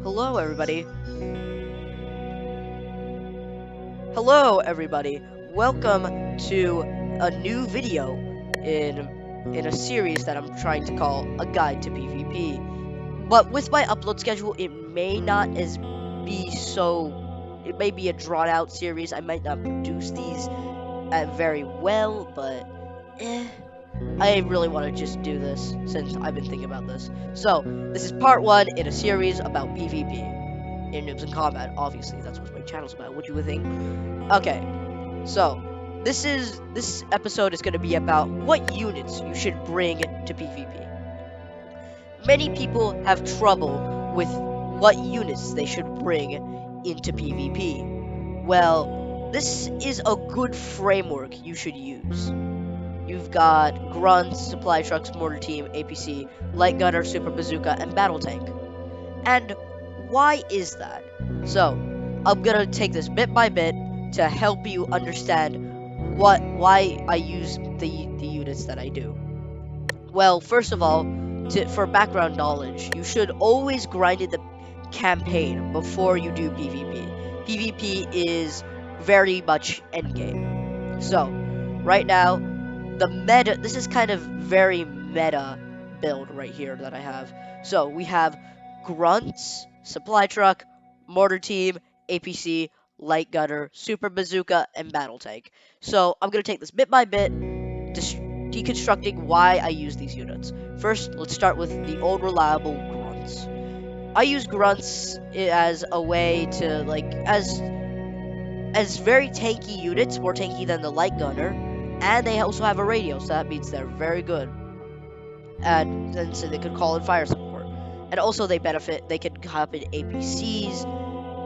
Hello, everybody. Hello, everybody. Welcome to a new video in a series that I'm trying to call A Guide to PvP. But with my upload schedule, it may not as be so. It may be a drawn out series. I might not produce these very well, but I really want to just do this since I've been thinking about this. So this is part one in a series about PvP in Noobs and Combat. Obviously, that's what my channel's about. What you would think? Okay, so this episode is going to be about what units you should bring to PvP. Many people have trouble with what units they should bring into PvP. Well, this is a good framework you should use. You've got Grunts, Supply Trucks, Mortar Team, APC, Light Gunner, Super Bazooka, and Battle Tank. And why is that? So, I'm gonna take this bit by bit to help you understand why I use the units that I do. Well, first of all, for background knowledge, you should always grind in the campaign before you do PvP. PvP is very much endgame. So, right now, the meta, this is kind of very meta build right here that I have. So we have Grunts, Supply Truck, Mortar Team, APC, Light Gunner, Super Bazooka, and Battle Tank. So I'm going to take this bit by bit, deconstructing why I use these units. First, let's start with the old reliable Grunts. I use Grunts as a way to, as very tanky units, more tanky than the Light Gunner, and they also have a radio, so that means they're very good. And so they could call in fire support. And also they can hop in APCs,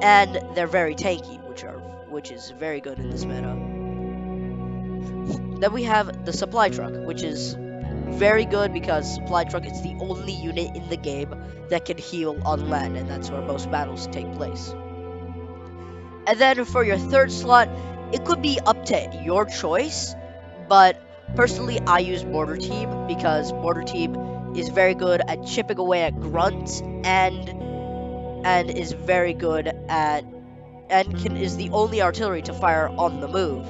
and they're very tanky, which is very good in this meta. Then we have the supply truck, which is very good because supply truck is the only unit in the game that can heal on land, and that's where most battles take place. And then for your third slot, it could be up to your choice, but personally I use Mortar Team because Mortar Team is very good at chipping away at grunts and is very good at is the only artillery to fire on the move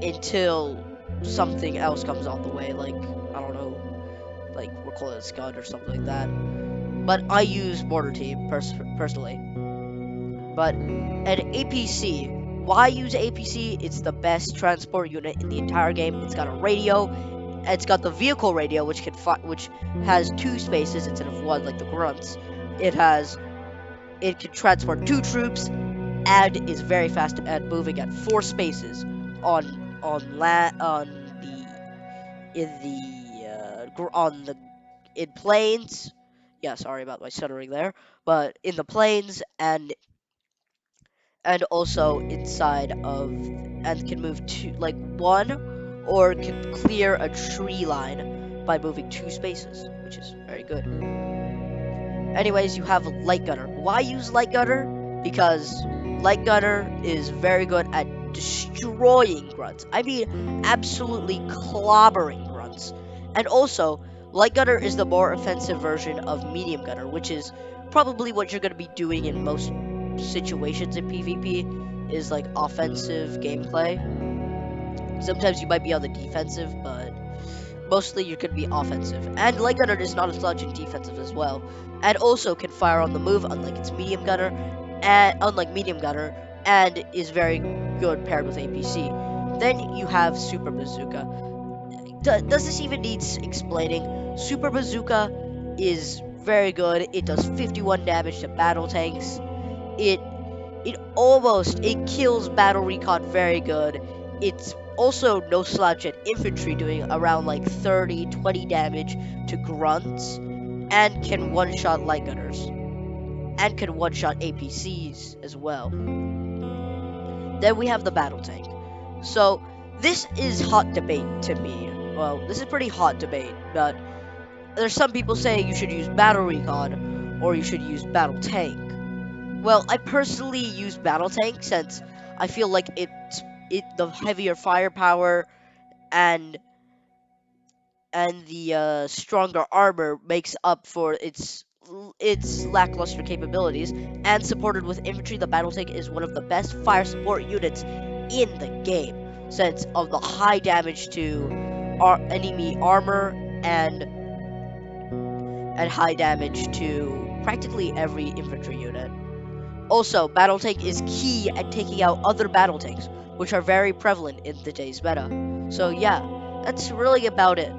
until something else comes on the way, like I don't know, like recoilless gun or something like that. But I use Mortar Team personally. But an APC, why use APC? It's the best transport unit in the entire game. It's got a radio. It's got the vehicle radio, which has two spaces instead of one, like the grunts. It can transport two troops, and is very fast at moving at four spaces on the in the in planes. Yeah, sorry about my stuttering there, but in the planes and also inside of and can move two, like one, or can clear a tree line by moving two spaces, which is very good. Anyways, you have Light Gunner. Why use Light Gunner? Because Light Gunner is very good at destroying grunts. I mean, absolutely clobbering grunts. And also, Light Gunner is the more offensive version of Medium Gunner, which is probably what you're going to be doing in most situations in PvP, is like offensive gameplay. Sometimes you might be on the defensive, but mostly you could be offensive. And Light Gunner is not as much in defensive as well. And also can fire on the move, unlike its Medium Gunner, and is very good paired with APC. Then you have Super Bazooka. Does this even need explaining? Super Bazooka is very good. It does 51 damage to battle tanks. It it kills battle recon very good. It's also no slouch at infantry, doing around like 30-20 damage to grunts, and can one-shot light gunners, and can one-shot APCs as well. Then we have the battle tank. So this is hot debate to me. Well, this is pretty hot debate, but there's some people saying you should use battle recon or you should use battle tank. Well, I personally use battle tank since I feel like the heavier firepower and the stronger armor makes up for its its lackluster capabilities, and supported with infantry, the battle tank is one of the best fire support units in the game, since of the high damage to enemy armor and high damage to practically every infantry unit. Also, battle tank is key at taking out other battle tanks, which are very prevalent in today's meta. So yeah, that's really about it.